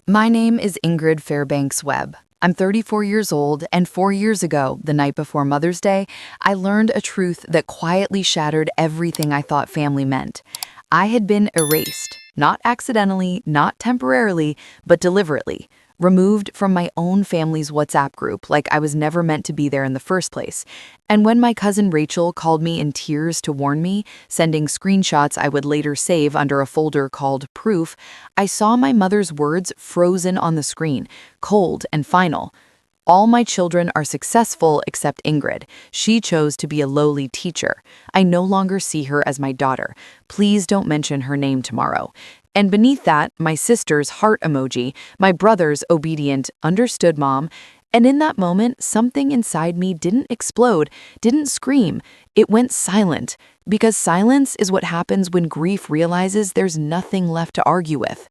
My name is Ingrid Fairbanks Webb. I'm 34 years old, and 4 years ago, the night before Mother's Day, I learned a truth that quietly shattered everything I thought family meant. I had been erased, not accidentally, not temporarily, but deliberately. Removed from my own family's WhatsApp group like I was never meant to be there in the first place. And when my cousin Rachel called me in tears to warn me, sending screenshots I would later save under a folder called Proof, I saw my mother's words frozen on the screen, cold and final. All my children are successful except Ingrid. She chose to be a lowly teacher. I no longer see her as my daughter. Please don't mention her name tomorrow. And beneath that, my sister's heart emoji, my brother's obedient, understood mom. And in that moment, something inside me didn't explode, didn't scream. It went silent. Because silence is what happens when grief realizes there's nothing left to argue with.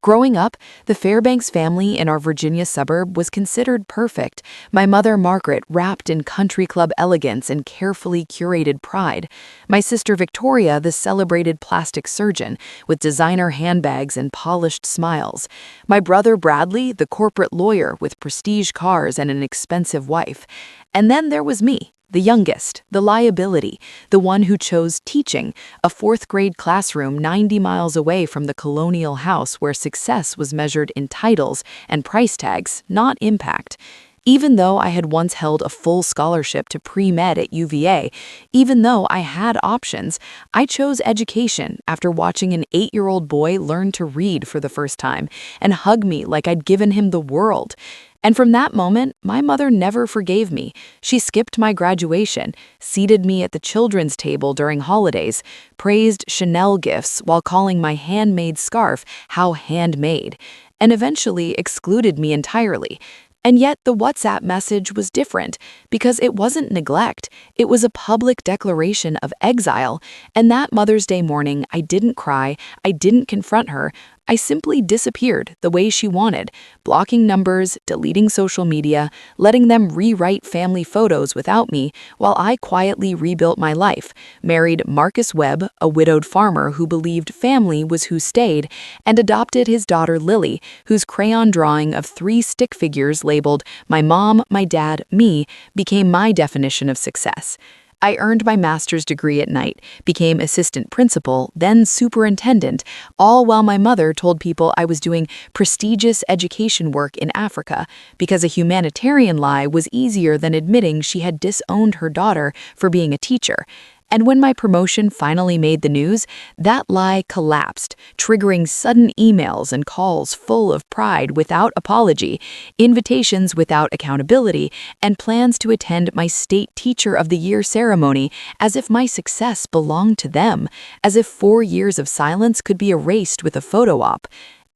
Growing up, the Fairbanks family in our Virginia suburb was considered perfect. My mother, Margaret, wrapped in country club elegance and carefully curated pride. My sister, Victoria, the celebrated plastic surgeon, with designer handbags and polished smiles. My brother, Bradley, the corporate lawyer with prestige cars and an expensive wife. And then there was me. The youngest, the liability, the one who chose teaching, a fourth-grade classroom 90 miles away from the colonial house where success was measured in titles and price tags, not impact. Even though I had once held a full scholarship to pre-med at UVA, even though I had options, I chose education after watching an 8-year-old boy learn to read for the first time and hug me like I'd given him the world. And from that moment, my mother never forgave me. She skipped my graduation, seated me at the children's table during holidays, praised Chanel gifts while calling my handmade scarf how handmade, and eventually excluded me entirely. And yet the WhatsApp message was different because it wasn't neglect. It was a public declaration of exile. And that Mother's Day morning, I didn't cry. I didn't confront her. I simply disappeared the way she wanted, blocking numbers, deleting social media, letting them rewrite family photos without me, while I quietly rebuilt my life, married Marcus Webb, a widowed farmer who believed family was who stayed, and adopted his daughter Lily, whose crayon drawing of 3 stick figures labeled "My Mom, My Dad, Me" became my definition of success. I earned my master's degree at night, became assistant principal, then superintendent, all while my mother told people I was doing prestigious education work in Africa because a humanitarian lie was easier than admitting she had disowned her daughter for being a teacher. And when my promotion finally made the news, that lie collapsed, triggering sudden emails and calls full of pride without apology, invitations without accountability, and plans to attend my State Teacher of the Year ceremony as if my success belonged to them, as if 4 years of silence could be erased with a photo op.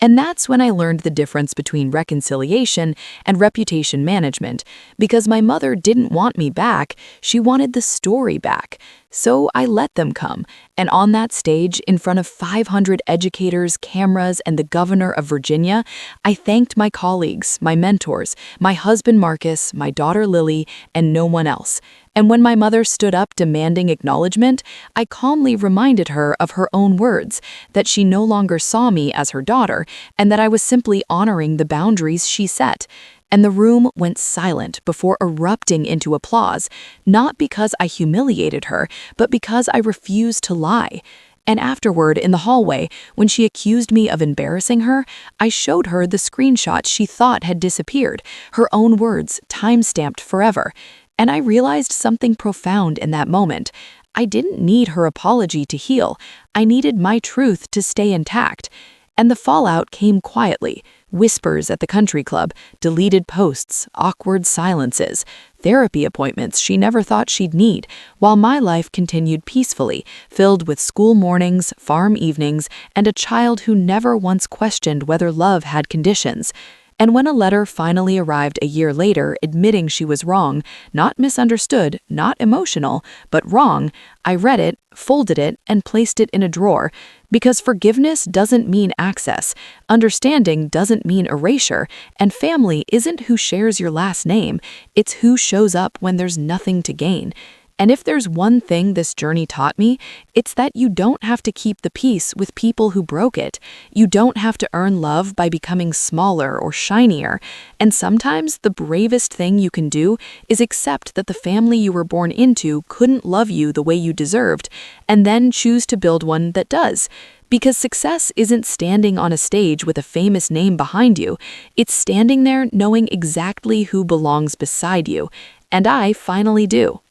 And that's when I learned the difference between reconciliation and reputation management, because my mother didn't want me back, she wanted the story back. So I let them come, and on that stage, in front of 500 educators, cameras, and the governor of Virginia, I thanked my colleagues, my mentors, my husband Marcus, my daughter Lily, and no one else. And when my mother stood up demanding acknowledgement, I calmly reminded her of her own words, that she no longer saw me as her daughter, and that I was simply honoring the boundaries she set. And the room went silent before erupting into applause, not because I humiliated her, but because I refused to lie. And afterward, in the hallway, when she accused me of embarrassing her, I showed her the screenshots she thought had disappeared, her own words, time-stamped forever. And I realized something profound in that moment. I didn't need her apology to heal. I needed my truth to stay intact. And the fallout came quietly. Whispers at the country club, deleted posts, awkward silences, therapy appointments she never thought she'd need, while my life continued peacefully, filled with school mornings, farm evenings, and a child who never once questioned whether love had conditions. And when a letter finally arrived a year later admitting she was wrong, not misunderstood, not emotional, but wrong, I read it, folded it, and placed it in a drawer. Because forgiveness doesn't mean access, understanding doesn't mean erasure, and family isn't who shares your last name, it's who shows up when there's nothing to gain. And if there's one thing this journey taught me, it's that you don't have to keep the peace with people who broke it. You don't have to earn love by becoming smaller or shinier. And sometimes the bravest thing you can do is accept that the family you were born into couldn't love you the way you deserved, and then choose to build one that does. Because success isn't standing on a stage with a famous name behind you, it's standing there knowing exactly who belongs beside you. And I finally do.